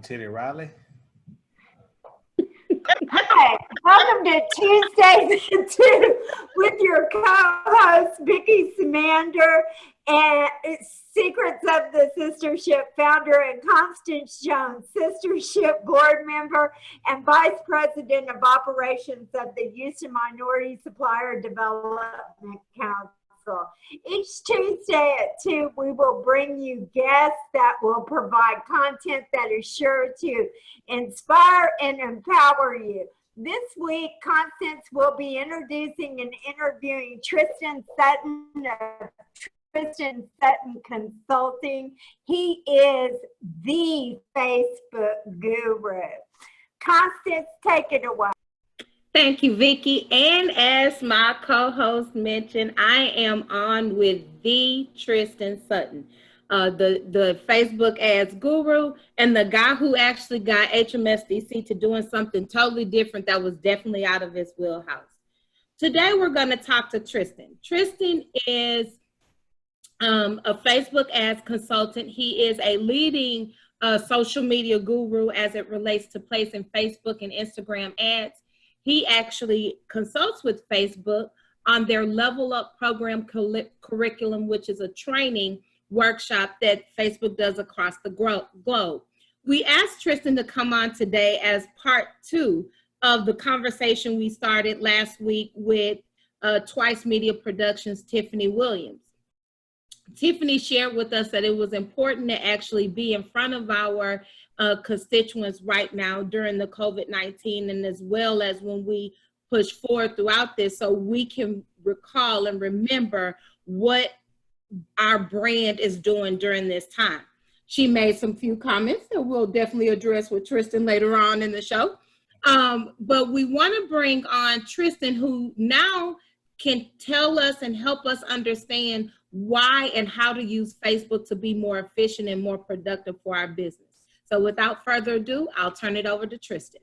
Titty Riley. Hi, welcome to Tuesdays at 2 with your co-host, Vicki Semander, and Secrets of the Sistership founder, and Constance Jones, Sistership board member and Vice President of Operations of the Houston Minority Supplier Development Council. Each Tuesday at 2, we will bring you guests that will provide content that is sure to inspire and empower you. This week, Constance will be introducing and interviewing Tristen Sutton of Tristen Sutton Consulting. He is the Facebook guru. Constance, take it away. Thank you, Vicki. And as my co-host mentioned, I am on with the Tristen Sutton, the Facebook ads guru, and the guy who actually got HMSDC to doing something totally different that was definitely out of his wheelhouse. Today, we're going to talk to Tristen. Tristen is a Facebook ads consultant. He is a leading social media guru as it relates to placing Facebook and Instagram ads. He actually consults with Facebook on their Level Up program curriculum, which is a training workshop that Facebook does across the globe. We asked Tristen to come on today as part 2 of the conversation we started last week with Twice Media Productions' Tiffany Williams. Tiffany shared with us that it was important to actually be in front of our constituents right now during the COVID-19, and as well as when we push forward throughout this, so we can recall and remember what our brand is doing during this time. She made some few comments that we'll definitely address with Tristen later on in the show. But we want to bring on Tristen, who now can tell us and help us understand why and how to use Facebook to be more efficient and more productive for our business. So without further ado, I'll turn it over to Tristen.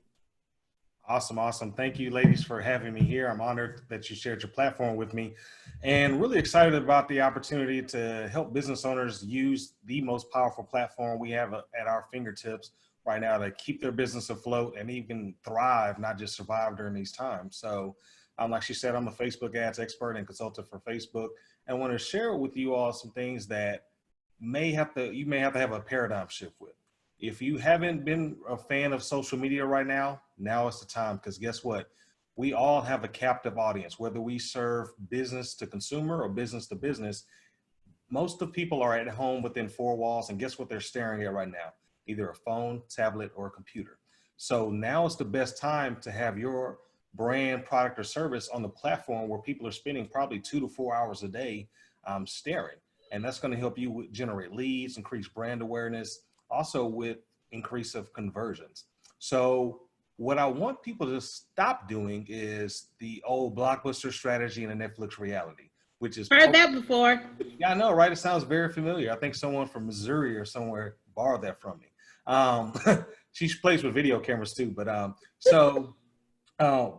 Awesome. Thank you, ladies, for having me here. I'm honored that you shared your platform with me, and really excited about the opportunity to help business owners use the most powerful platform we have at our fingertips right now to keep their business afloat and even thrive, not just survive during these times. So like she said, I'm a Facebook ads expert and consultant for Facebook, and I want to share with you all some things that you may have to have a paradigm shift with. If you haven't been a fan of social media right now, now is the time, because guess what? We all have a captive audience, whether we serve business to consumer or business to business. Most of people are at home within 4 walls, and guess what they're staring at right now? Either a phone, tablet, or a computer. So now is the best time to have your brand, product, or service on the platform where people are spending probably 2 to 4 hours a day staring. And that's going to help you generate leads, increase brand awareness, also with increase of conversions. So what I want people to stop doing is the old Blockbuster strategy and a Netflix reality, which is— Heard that before. Yeah, I know, right? It sounds very familiar. I think someone from Missouri or somewhere borrowed that from me. She plays with video cameras too, but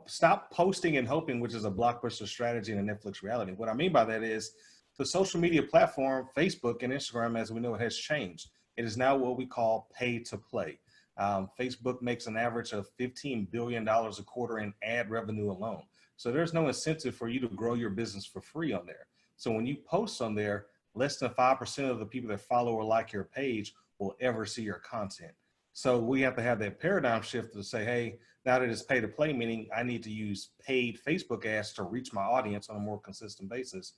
stop posting and hoping, which is a Blockbuster strategy and a Netflix reality. What I mean by that is the social media platform, Facebook and Instagram, as we know, it has changed. It is now what we call pay to play. Facebook makes an average of $15 billion a quarter in ad revenue alone. So there's no incentive for you to grow your business for free on there. So when you post on there, less than 5% of the people that follow or like your page will ever see your content. So we have to have that paradigm shift to say, hey, now that it's pay to play, meaning I need to use paid Facebook ads to reach my audience on a more consistent basis.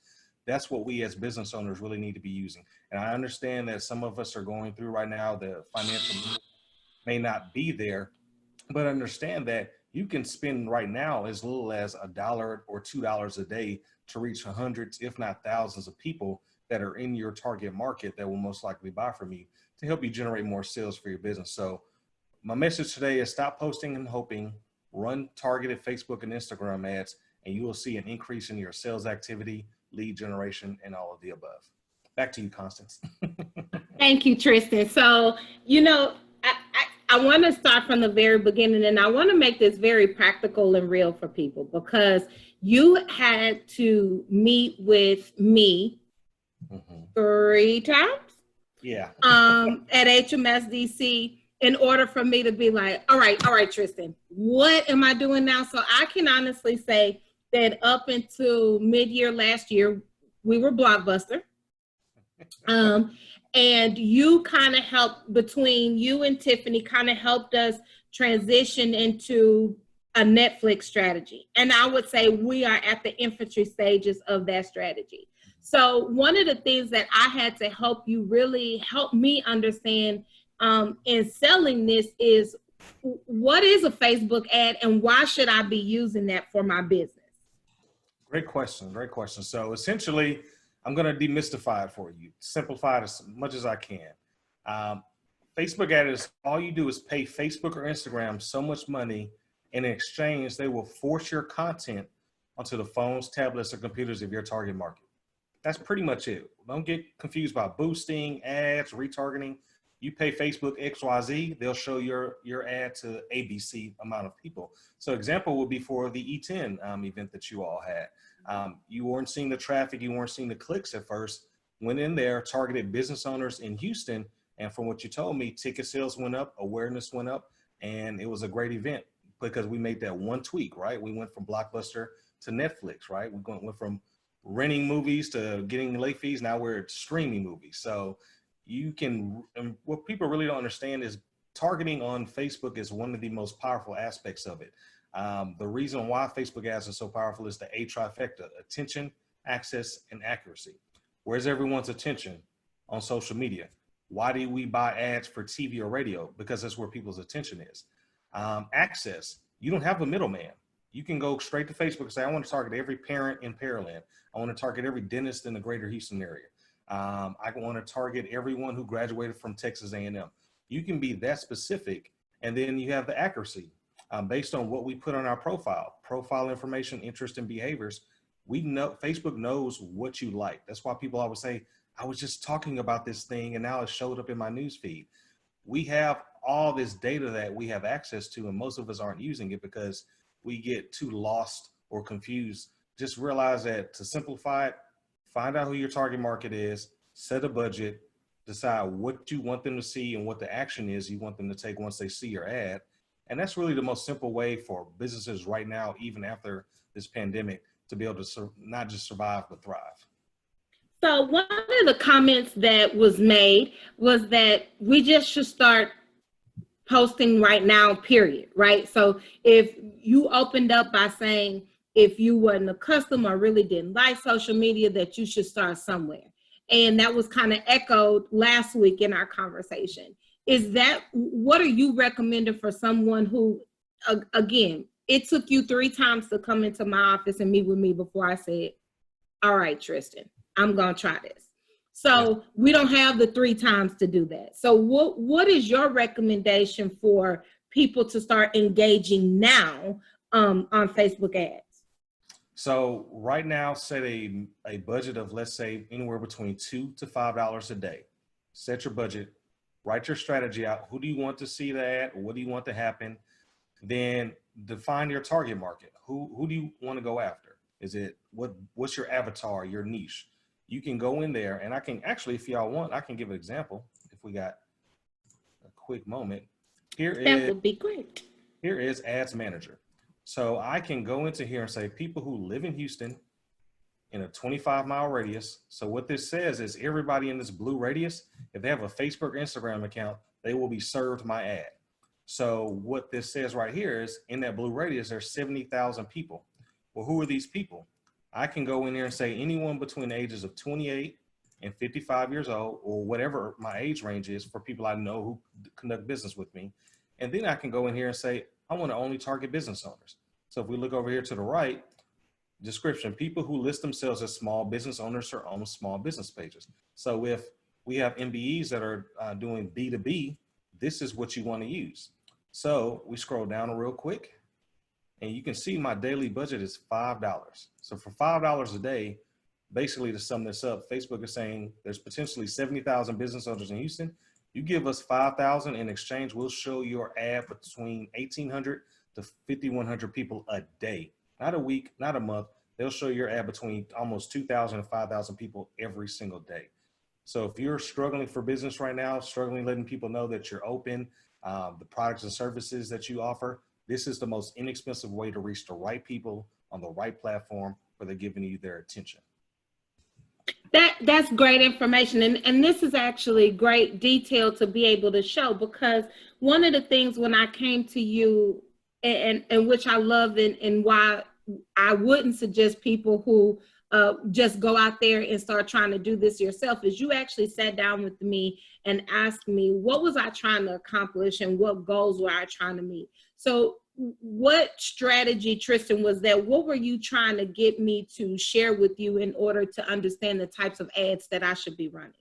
That's what we as business owners really need to be using. And I understand that some of us are going through right now, the financial may not be there, but understand that you can spend right now as little as $1 or $2 a day to reach hundreds, if not thousands of people that are in your target market that will most likely buy from you to help you generate more sales for your business. So my message today is stop posting and hoping, run targeted Facebook and Instagram ads, and you will see an increase in your sales activity, lead generation, and all of the above. Back to you, Constance. Thank you, Tristen. So, you know, I want to start from the very beginning, and I want to make this very practical and real for people, because you had to meet with me 3 times. Yeah. At HMSDC in order for me to be like, all right, Tristen, what am I doing now? So I can honestly say that up until mid-year last year, we were Blockbuster. And you kind of helped, between you and Tiffany, kind of helped us transition into a Netflix strategy. And I would say we are at the infantry stages of that strategy. So one of the things that I had to help you really help me understand in selling this is, what is a Facebook ad and why should I be using that for my business? Great question. Great question. So essentially, I'm going to demystify it for you, simplify it as much as I can. Facebook ad is, all you do is pay Facebook or Instagram so much money, and in exchange, they will force your content onto the phones, tablets, or computers of your target market. That's pretty much it. Don't get confused by boosting, ads, retargeting. You pay Facebook XYZ, they'll show your ad to ABC amount of people. So example would be for the E10 event that you all had. You weren't seeing the traffic, you weren't seeing the clicks at first. Went in there, targeted business owners in Houston, and from what you told me, ticket sales went up, awareness went up, and it was a great event because we made that one tweak, right? We went from Blockbuster to Netflix, right? We went from renting movies to getting late fees. Now we're streaming movies. So you can, and what people really don't understand is targeting on Facebook is one of the most powerful aspects of it. The reason why Facebook ads are so powerful is the A trifecta: attention, access, and accuracy. Where's everyone's attention? On social media. Why do we buy ads for TV or radio? Because that's where people's attention is. Access, you don't have a middleman. You can go straight to Facebook and say, I want to target every parent in Pearland. I want to target every dentist in the greater Houston area. I want to target everyone who graduated from Texas A&M. You can be that specific, and then you have the accuracy based on what we put on our profile information, interest, and behaviors. We know Facebook knows what you like. That's why people always say, I was just talking about this thing and now it showed up in my news feed. We have all this data that we have access to, and most of us aren't using it because we get too lost or confused. Just realize that, to simplify it, find out who your target market is, set a budget, decide what you want them to see and what the action is you want them to take once they see your ad. And that's really the most simple way for businesses right now, even after this pandemic, to be able to not just survive, but thrive. So one of the comments that was made was that we just should start posting right now, period, right? So if you opened up by saying, if you wasn't a customer or really didn't like social media, that you should start somewhere. And that was kind of echoed last week in our conversation. Is that, what are you recommending for someone who, again, it took you 3 times to come into my office and meet with me before I said, all right, Tristen, I'm going to try this. So we don't have the 3 times to do that. So what is your recommendation for people to start engaging now on Facebook ads? So right now, set a budget of, let's say, anywhere between $2 to $5 a day. Set your budget, write your strategy out. Who do you want to see the ad? What do you want to happen? Then define your target market. Who do you want to go after? Is it, what's your avatar, your niche? You can go in there, and I can actually, if y'all want, I can give an example if we got a quick moment. That would be great. Here is Ads Manager. So I can go into here and say people who live in Houston in a 25-mile radius. So what this says is everybody in this blue radius, if they have a Facebook or Instagram account, they will be served my ad. So what this says right here is, in that blue radius, there's 70,000 people. Well, who are these people? I can go in there and say anyone between the ages of 28 and 55 years old, or whatever my age range is for people I know who conduct business with me. And then I can go in here and say, I want to only target business owners. So if we look over here to the right, description, people who list themselves as small business owners or own small business pages. So if we have MBEs that are doing B2B, this is what you want to use. So we scroll down real quick, and you can see my daily budget is $5. So for $5 a day, basically, to sum this up, Facebook is saying there's potentially 70,000 business owners in Houston. You give us 5,000 in exchange, we'll show your ad between 1,800 to 5,100 people a day. Not a week, not a month. They'll show your ad between almost 2,000 and 5,000 people every single day. So if you're struggling for business right now, struggling letting people know that you're open, the products and services that you offer. This is the most inexpensive way to reach the right people on the right platform where they're giving you their attention. That's great information. And this is actually great detail to be able to show, because one of the things when I came to you, and which I love, and why I wouldn't suggest people who just go out there and start trying to do this yourself, is you actually sat down with me and asked me, what was I trying to accomplish and what goals were I trying to meet? So what strategy, Tristen, was that? What were you trying to get me to share with you in order to understand the types of ads that I should be running?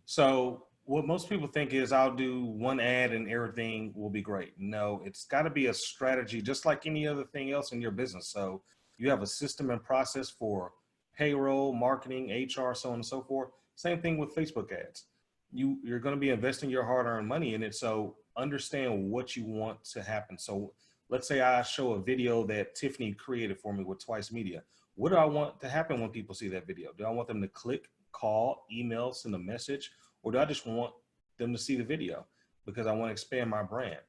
So what most people think is I'll do one ad and everything will be great. No, it's got to be a strategy, just like any other thing else in your business. So you have a system and process for payroll, marketing, HR, so on and so forth. Same thing with Facebook ads. You're going to be investing your hard-earned money in it. So understand what you want to happen. So let's say I show a video that Tiffany created for me with Twice Media. What do I want to happen when people see that video? Do I want them to click, call, email, send a message, or do I just want them to see the video because I want to expand my brand?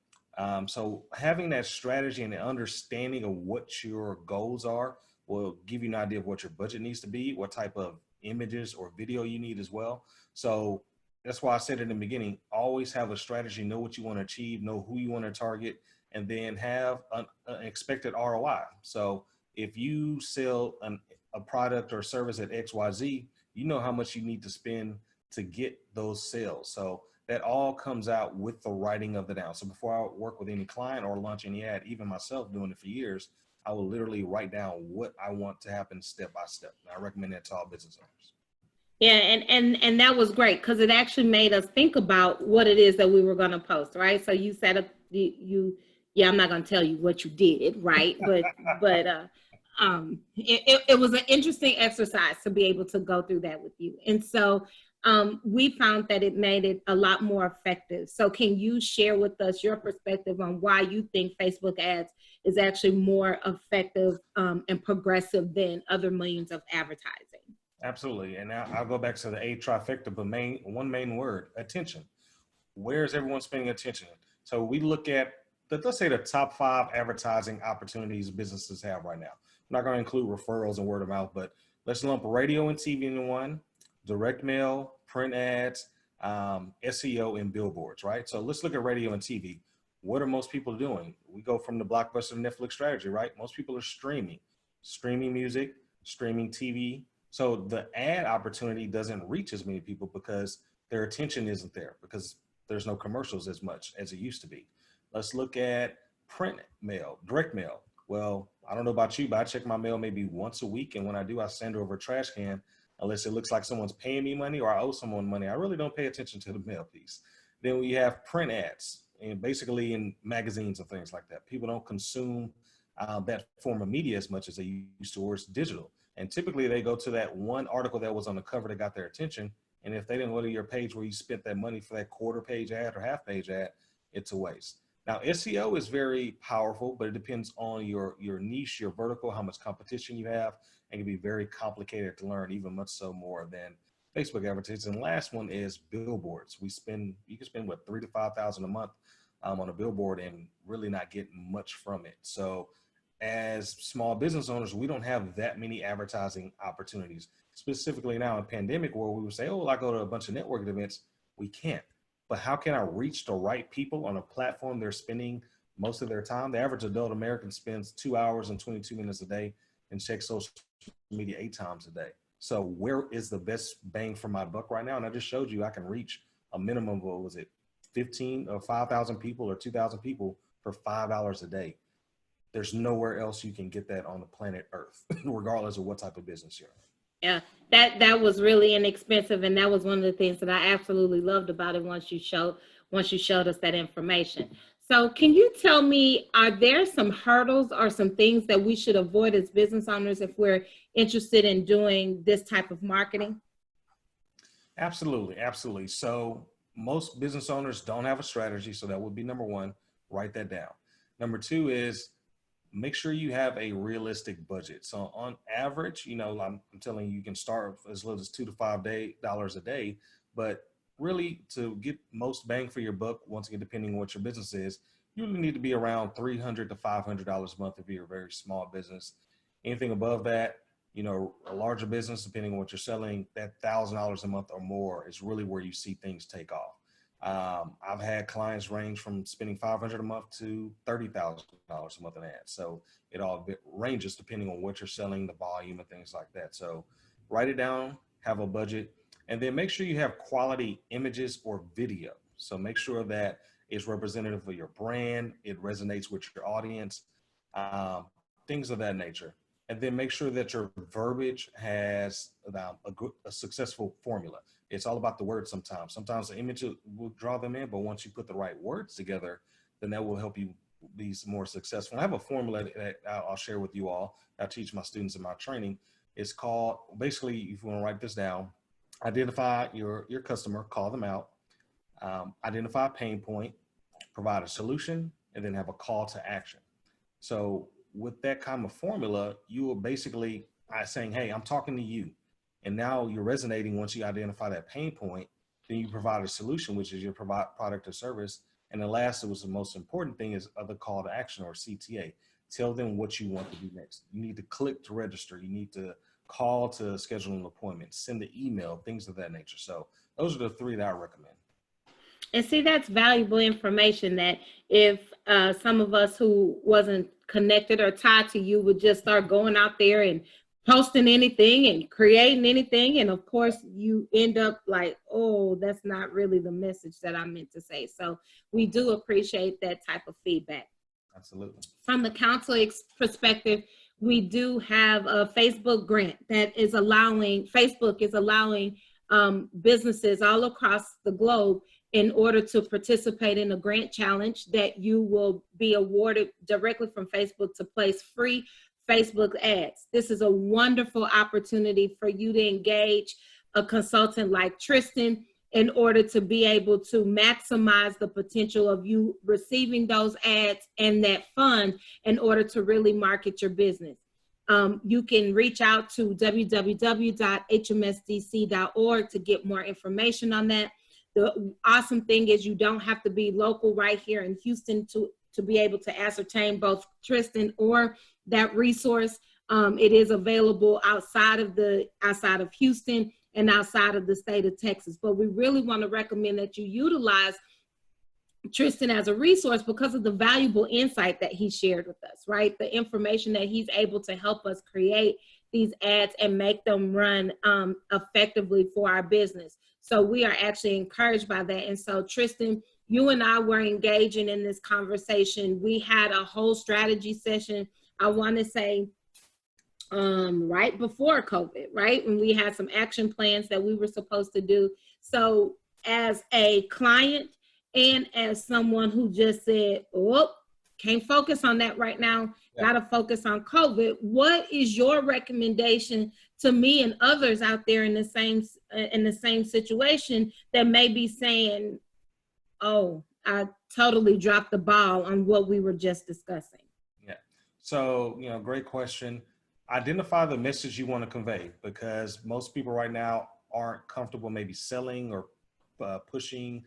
So having that strategy and the understanding of what your goals are will give you an idea of what your budget needs to be, what type of images or video you need as well. So that's why I said in the beginning, always have a strategy, know what you want to achieve, know who you want to target, and then have an expected ROI. So if you sell a product or service at XYZ, you know how much you need to spend to get those sales. So that all comes out with the writing of the down. So before I work with any client or launch any ad, even myself doing it for years, I will literally write down what I want to happen step by step. And I recommend that to all business owners. Yeah, and that was great, because it actually made us think about what it is that we were going to post, right? So you set up yeah, I'm not going to tell you what you did, right? But it was an interesting exercise to be able to go through that with you. And so we found that it made it a lot more effective. So can you share with us your perspective on why you think Facebook ads is actually more effective and progressive than other means of advertising? Absolutely. And now I'll go back to the A trifecta, but one main word, attention. Where is everyone spending attention? So we look at, let's say, the top 5 advertising opportunities businesses have right now. I'm not going to include referrals and word of mouth, but let's lump radio and TV into one, direct mail, print ads, SEO, and billboards, right? So let's look at radio and TV. What are most people doing? We go from the blockbuster Netflix strategy, right? Most people are streaming music, streaming TV. So the ad opportunity doesn't reach as many people because their attention isn't there, because there's no commercials as much as it used to be. Let's look at print mail, direct mail. Well, I don't know about you, but I check my mail maybe once a week. And when I do, I send over a trash can, unless it looks like someone's paying me money or I owe someone money. I really don't pay attention to the mail piece. Then we have print ads, and basically in magazines and things like that. People don't consume that form of media as much as they used to, or it's digital. And typically they go to that one article that was on the cover that got their attention. And if they didn't go to your page where you spent that money for that quarter page ad or half page ad, it's a waste. Now, SEO is very powerful, but it depends on your niche, your vertical, how much competition you have, and can be very complicated to learn, even much so more than Facebook advertising. And the last one is billboards. You can spend what, $3,000 to $5,000 a month on a billboard and really not get much from it. So as small business owners, we don't have that many advertising opportunities, specifically now in pandemic, where we would say, oh, I go to a bunch of networking events. We can't. But how can I reach the right people on a platform they're spending most of their time? The average adult American spends 2 hours and 22 minutes a day and checks social media 8 times a day. So where is the best bang for my buck right now? And I just showed you I can reach a minimum of, what was it, 15 or 5,000 people or 2,000 people for $5 a day. There's nowhere else you can get that on the planet Earth, regardless of what type of business you're in. Yeah, that was really inexpensive, and that was one of the things that I absolutely loved about it once you showed us that information. So can you tell me, are there some hurdles or some things that we should avoid as business owners if we're interested in doing this type of marketing? Absolutely, absolutely. So most business owners don't have a strategy, so that would be number one. Write that down. Number two is make sure you have a realistic budget. So on average, I'm telling you, you can start as little as $2 to $5 a day, but really to get most bang for your buck, once again, depending on what your business is, you really need to be around $300 to $500 a month if you're a very small business. Anything above that, you know, a larger business, depending on what you're selling, that $1,000 a month or more is really where you see things take off. I've had clients range from spending $500 a month to $30,000 a month in ads. So it all ranges depending on what you're selling, the volume and things like that. So write it down, have a budget, and then make sure you have quality images or video. So make sure that it's representative of your brand, it resonates with your audience, things of that nature. And then make sure that your verbiage has a successful formula. It's all about the words sometimes. Sometimes the image will draw them in, but once you put the right words together, then that will help you be more successful. I have a formula that I'll share with you all. I teach my students in my training. It's called, basically, if you want to write this down, identify your customer, call them out, identify a pain point, provide a solution, and then have a call to action. So with that kind of formula, you will basically saying, hey, I'm talking to you. And now you're resonating once you identify that pain point, then you provide a solution, which is your product or service. And the last, it was the most important thing, is other call to action, or CTA. Tell them what you want to do next. You need to click to register. You need to call to schedule an appointment, send an email, things of that nature. So those are the three that I recommend. And see, that's valuable information that if some of us who wasn't connected or tied to you would just start going out there and posting anything and creating anything, and of course you end up like, oh, that's not really the message that I meant to say. So we do appreciate that type of feedback. Absolutely. From the council perspective, we do have a Facebook grant that is allowing, Facebook is allowing businesses all across the globe, in order to participate in a grant challenge, that you will be awarded directly from Facebook to place free Facebook ads. This is a wonderful opportunity for you to engage a consultant like Tristen in order to be able to maximize the potential of you receiving those ads and that fund in order to really market your business. You can reach out to www.hmsdc.org to get more information on that. The awesome thing is you don't have to be local right here in Houston to be able to ascertain both Tristen or that resource. It is available outside of Houston and outside of the state of Texas. But we really want to recommend that you utilize Tristen as a resource because of the valuable insight that he shared with us, right? The information that he's able to help us create these ads and make them run effectively for our business. So we are actually encouraged by that. And so Tristen, you and I were engaging in this conversation. We had a whole strategy session, I want to say, right before COVID, right? When we had some action plans that we were supposed to do. So as a client and as someone who just said, oh, can't focus on that right now, got to focus on COVID, what is your recommendation to me and others out there in the same situation that may be saying, oh, I totally dropped the ball on what we were just discussing? Yeah. So, great question. Identify the message you want to convey, because most people right now aren't comfortable maybe selling or pushing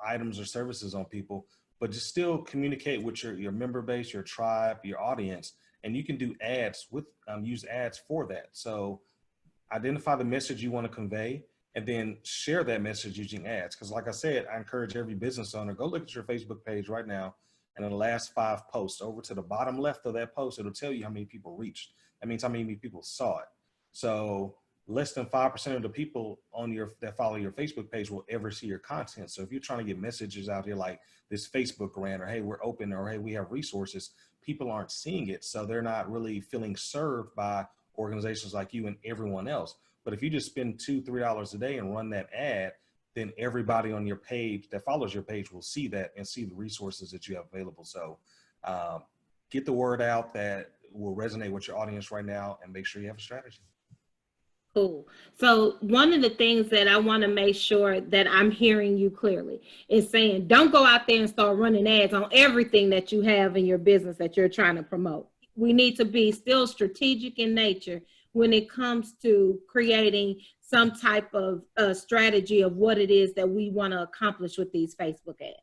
items or services on people, but just still communicate with your member base, your tribe, your audience, and you can do ads with, use ads for that. So identify the message you want to convey and then share that message using ads. Because like I said, I encourage every business owner, go look at your Facebook page right now, and in the last 5 posts, over to the bottom left of that post, it'll tell you how many people reached. That means how many people saw it. So less than 5% of the people that follow your Facebook page will ever see your content. So if you're trying to get messages out here like this Facebook grant, or hey, we're open, or hey, we have resources, people aren't seeing it. So they're not really feeling served by organizations like you and everyone else. But if you just spend $2-3 a day and run that ad, then everybody on your page that follows your page will see that and see the resources that you have available. So get the word out that will resonate with your audience right now, and make sure you have a strategy. Cool. So one of the things that I want to make sure that I'm hearing you clearly is saying, don't go out there and start running ads on everything that you have in your business that you're trying to promote. We need to be still strategic in nature when it comes to creating some type of strategy of what it is that we want to accomplish with these Facebook ads.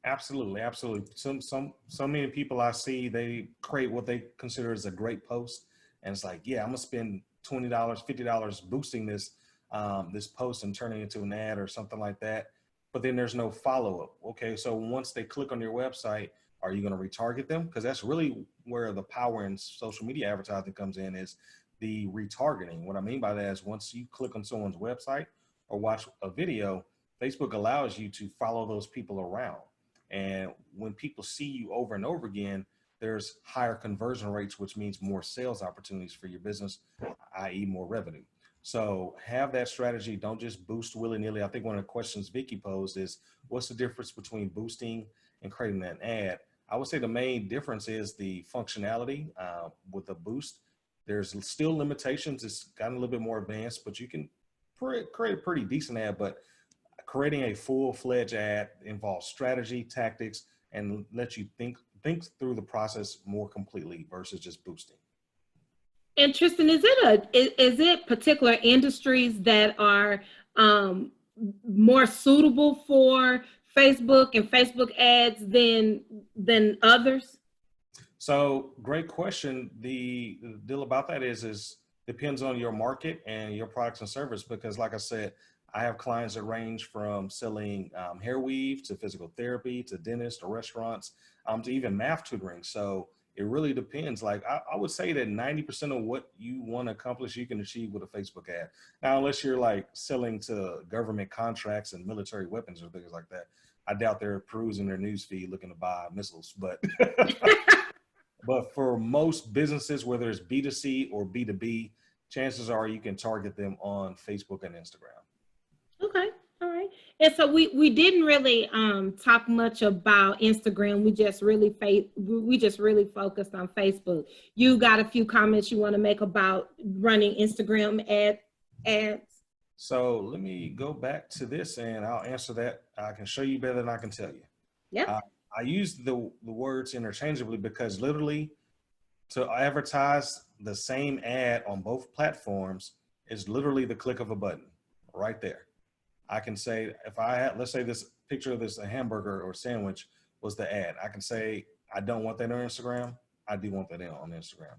Absolutely, absolutely. So many people I see, they create what they consider as a great post, and it's like, yeah, I'm gonna spend $20, $50 boosting this this post and turning it into an ad or something like that. But then there's no follow up. Okay, so once they click on your website, are you gonna retarget them? Because that's really where the power in social media advertising comes in, is the retargeting. What I mean by that is once you click on someone's website or watch a video, Facebook allows you to follow those people around. And when people see you over and over again, there's higher conversion rates, which means more sales opportunities for your business, i.e. more revenue. So have that strategy. Don't just boost willy-nilly. I think one of the questions Vicki posed is, what's the difference between boosting and creating an ad? I would say the main difference is the functionality. With a boost, there's still limitations. It's gotten a little bit more advanced, but you can create a pretty decent ad. But creating a full-fledged ad involves strategy, tactics, and let you think through the process more completely versus just boosting. And Tristen, is it particular industries that are more suitable for Facebook and Facebook ads than others? So great question. The deal about that is depends on your market and your products and service, because like I said, I have clients that range from selling hair weave to physical therapy to dentists or restaurants to even math tutoring. So it really depends. Like I would say that 90% of what you want to accomplish, you can achieve with a Facebook ad. Now, unless you're like selling to government contracts and military weapons or things like that, I doubt they're perusing their news feed looking to buy missiles. But but for most businesses, whether it's B2C or B2B, chances are you can target them on Facebook and Instagram. Okay. All right. And so we didn't really talk much about Instagram. We just really focused on Facebook. You got a few comments you want to make about running Instagram ads? So let me go back to this and I'll answer that. I can show you better than I can tell you. Yeah. I use the words interchangeably because literally to advertise the same ad on both platforms is literally the click of a button right there. I can say, if I had, let's say this picture of this a hamburger or sandwich was the ad. I can say, I don't want that on Instagram. I do want that on Instagram.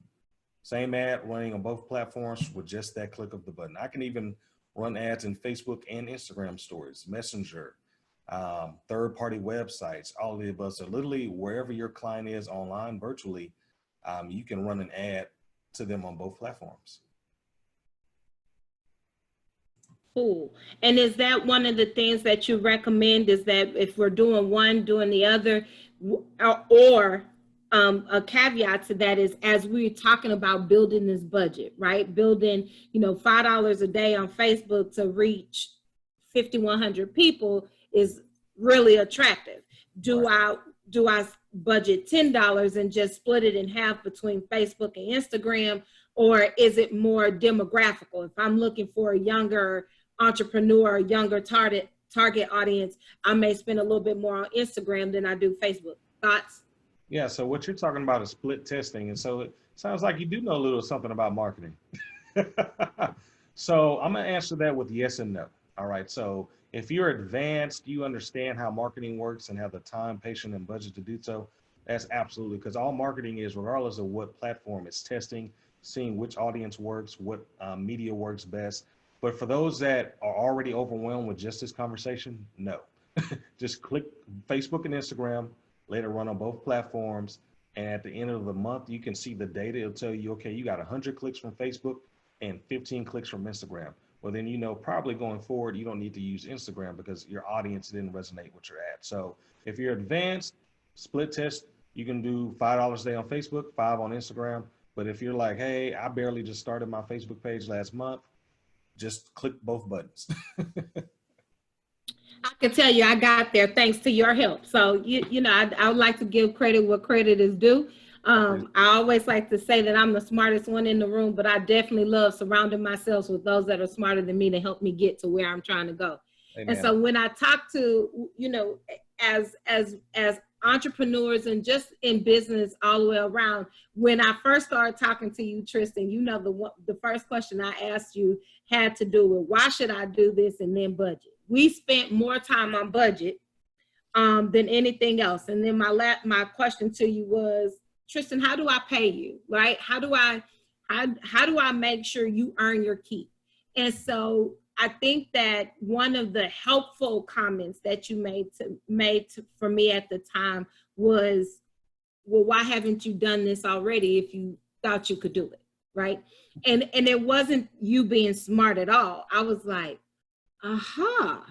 Same ad running on both platforms with just that click of the button. I can even run ads in Facebook and Instagram stories, Messenger, third-party websites, all of the above. So literally wherever your client is online virtually, you can run an ad to them on both platforms. Cool. And is that one of the things that you recommend, is that if we're doing one, doing the other, or a caveat to that is, as we're talking about building this budget, right? Building, $5 a day on Facebook to reach 5,100 people is really attractive. Do I budget $10 and just split it in half between Facebook and Instagram, or is it more demographical? If I'm looking for a younger entrepreneur, younger target audience, I may spend a little bit more on Instagram than I do Facebook. Thoughts? Yeah, so what you're talking about is split testing. And so it sounds like you do know a little something about marketing. So I'm going to answer that with yes and no. All right. So if you're advanced, you understand how marketing works and have the time, patience, and budget to do so, that's absolutely, because all marketing is, regardless of what platform it's testing, seeing which audience works, what media works best. But for those that are already overwhelmed with just this conversation, no. Just click Facebook and Instagram, let it run on both platforms. And at the end of the month, you can see the data. It'll tell you, okay, you got 100 clicks from Facebook and 15 clicks from Instagram. Well, then, probably going forward, you don't need to use Instagram because your audience didn't resonate with your ad. So if you're advanced, split test, you can do $5 a day on Facebook, $5 on Instagram. But if you're like, hey, I barely just started my Facebook page last month, just click both buttons. I can tell you I got there thanks to your help. So, I would like to give credit where credit is due. I always like to say that I'm the smartest one in the room, but I definitely love surrounding myself with those that are smarter than me to help me get to where I'm trying to go. Amen. And so when I talk to, as entrepreneurs and just in business all the way around. When I first started talking to you, Tristen, you know, the first question I asked you had to do with why should I do this, and then budget. We spent more time on budget than anything else. And then my question to you was, Tristen, how do I pay you, right? How do I make sure you earn your keep? And so I think that one of the helpful comments that you made for me at the time was, well, why haven't you done this already if you thought you could do it, right? And it wasn't you being smart at all. I was like, aha,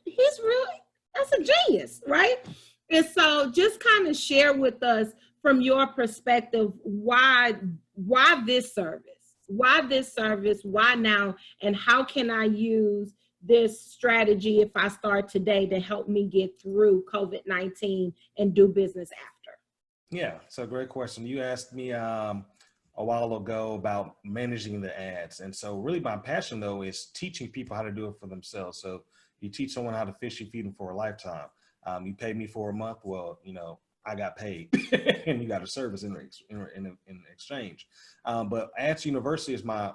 he's really, that's a genius, right? And so just kind of share with us from your perspective, why this service? Why this service? Why now? And how can I use this strategy if I start today to help me get through COVID-19 and do business after? Yeah, so great question. You asked me a while ago about managing the ads. And so really my passion though is teaching people how to do it for themselves. So you teach someone how to fish, you feed them for a lifetime. You pay me for a month. Well, you know, I got paid and you got a service in exchange. But Ads University is my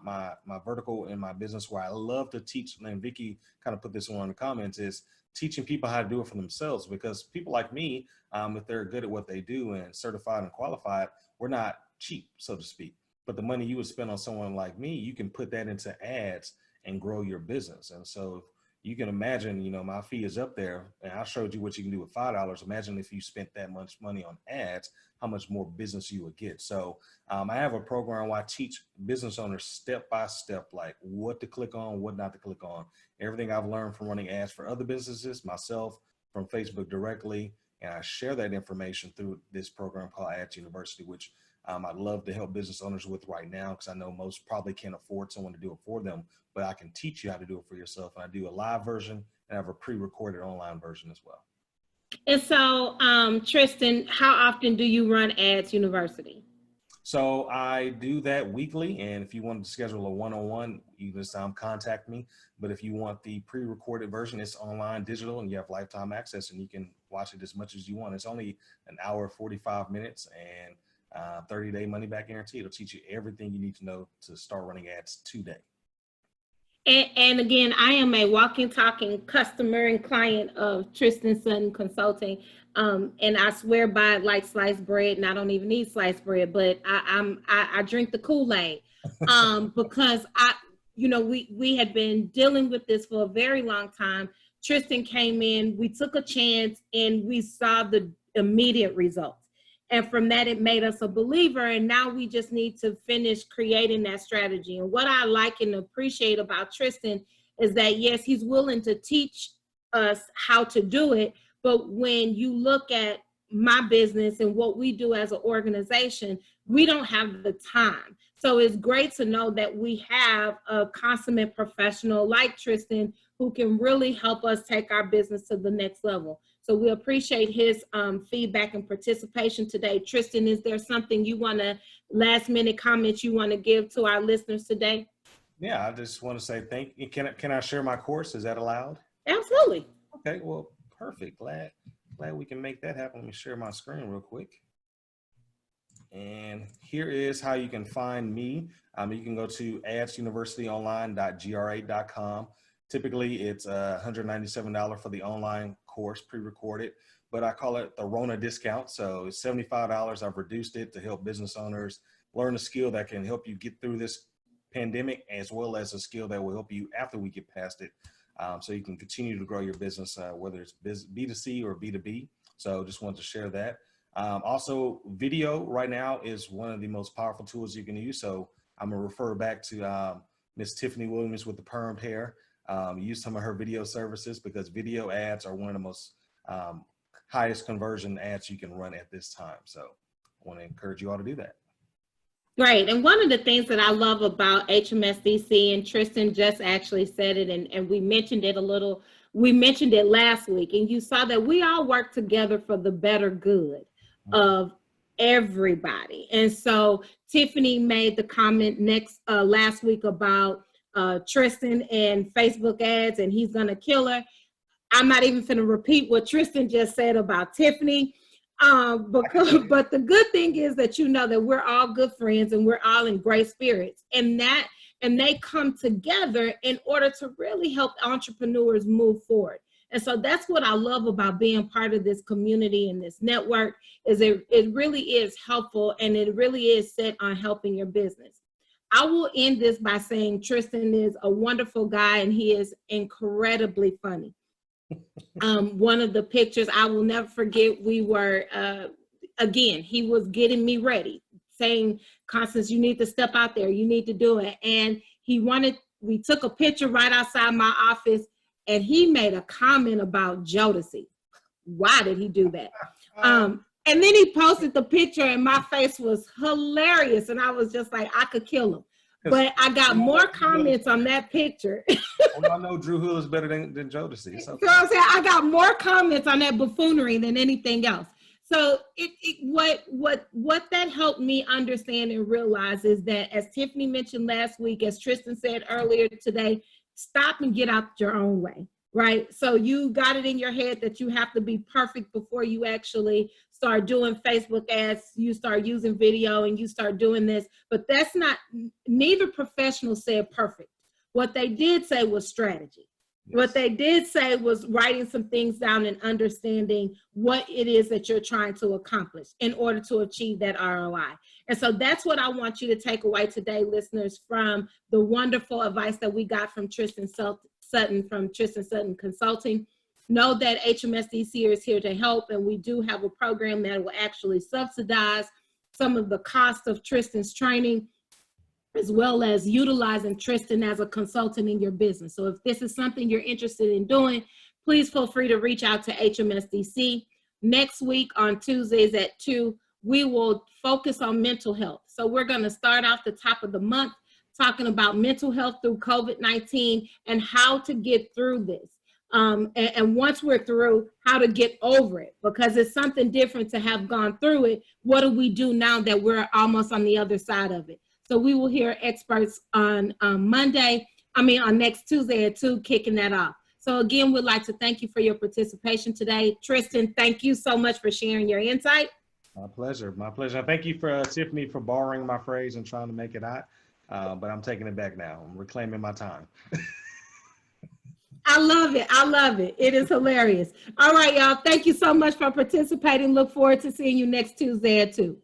vertical in my business where I love to teach, and Vicki kind of put this one in the comments, is teaching people how to do it for themselves, because people like me, if they're good at what they do and certified and qualified, we're not cheap, so to speak. But the money you would spend on someone like me, you can put that into ads and grow your business. And so you can imagine, you know, my fee is up there, and I showed you what you can do with $5. Imagine if you spent that much money on ads, how much more business you would get. So I have a program where I teach business owners step by step, like what to click on, what not to click on. Everything I've learned from running ads for other businesses, myself, from Facebook directly, and I share that information through this program called Ads University, which I'd love to help business owners with right now, because I know most probably can't afford someone to do it for them, but I can teach you how to do it for yourself. And I do a live version and I have a pre-recorded online version as well. And so, Tristen, how often do you run Ads University? So I do that weekly. And if you wanted to schedule a one-on-one, you just contact me. But if you want the pre-recorded version, it's online, digital, and you have lifetime access, and you can watch it as much as you want. It's only an hour, 45 minutes, and 30-day money back guarantee. It'll teach you everything you need to know to start running ads today. And again, I am a walking, talking customer and client of Tristen Sutton Consulting. And I swear by it like sliced bread, and I don't even need sliced bread, but I drink the Kool-Aid because we had been dealing with this for a very long time. Tristen came in, we took a chance, and we saw the immediate results. And from that, it made us a believer. And now we just need to finish creating that strategy. And what I like and appreciate about Tristen is that, yes, he's willing to teach us how to do it. But when you look at my business and what we do as an organization, we don't have the time. So it's great to know that we have a consummate professional like Tristen who can really help us take our business to the next level. So we appreciate his feedback and participation today. Tristen, is there something you want to, last minute comments you want to give to our listeners today? Yeah, I just want to say thank you. Can I share my course? Is that allowed? Absolutely. Okay, well, perfect. Glad we can make that happen. Let me share my screen real quick. And here is how you can find me. You can go to adsuniversityonline.gra.com. Typically, it's $197 for the online course, pre-recorded, but I call it the Rona discount. So it's $75. I've reduced it to help business owners learn a skill that can help you get through this pandemic, as well as a skill that will help you after we get past it. So you can continue to grow your business, whether it's B2C or B2B. So just wanted to share that. Also, video right now is one of the most powerful tools you can use. So I'm gonna refer back to Miss Tiffany Williams with the permed hair. Use some of her video services, because video ads are one of the most highest conversion ads you can run at this time. So I want to encourage you all to do that. Right. And one of the things that I love about HMSDC, and Tristen just actually said it, and we mentioned it last week, and you saw that we all work together for the better good of everybody. And so Tiffany made the comment last week about Tristen and Facebook ads, and he's gonna kill her. I'm not even going to repeat what Tristen just said about Tiffany. But the good thing is that you know that we're all good friends and we're all in great spirits, and they come together in order to really help entrepreneurs move forward. And so that's what I love about being part of this community and this network, is it really is helpful, and it really is set on helping your business. I will end this by saying Tristen is a wonderful guy, and he is incredibly funny. One of the pictures I will never forget, we were, again, he was getting me ready, saying, Constance, you need to step out there, you need to do it. And we took a picture right outside my office, and he made a comment about Jodeci. Why did he do that? And then he posted the picture, and my face was hilarious, and I was just like, I could kill him. But I got more comments on that picture. Well, I know Drew Hill is better than Jodeci. So I'm saying I got more comments on that buffoonery than anything else. So what that helped me understand and realize is that, as Tiffany mentioned last week, as Tristen said earlier today, stop and get out your own way, right? So you got it in your head that you have to be perfect before you actually start doing Facebook ads, you start using video, and you start doing this. But that's not, neither professional said perfect. What they did say was strategy. Yes. What they did say was writing some things down and understanding what it is that you're trying to accomplish in order to achieve that ROI. And so that's what I want you to take away today, listeners, from the wonderful advice that we got from Tristen Sutton from Tristen Sutton Consulting. Know that HMSDC is here to help, and we do have a program that will actually subsidize some of the cost of Tristen's training, as well as utilizing Tristen as a consultant in your business. So if this is something you're interested in doing, please feel free to reach out to HMSDC. Next week on Tuesdays at 2, we will focus on mental health. So we're going to start off the top of the month talking about mental health through COVID-19 and how to get through this. And once we're through, how to get over it, because it's something different to have gone through it. What do we do now that we're almost on the other side of it? So we will hear experts on next Tuesday at 2, kicking that off. So again, we'd like to thank you for your participation today. Tristen, thank you so much for sharing your insight. My pleasure. My pleasure. Thank you for Tiffany for borrowing my phrase and trying to make it hot. But I'm taking it back now. I'm reclaiming my time. I love it. I love it. It is hilarious. All right, y'all. Thank you so much for participating. Look forward to seeing you next Tuesday at 2.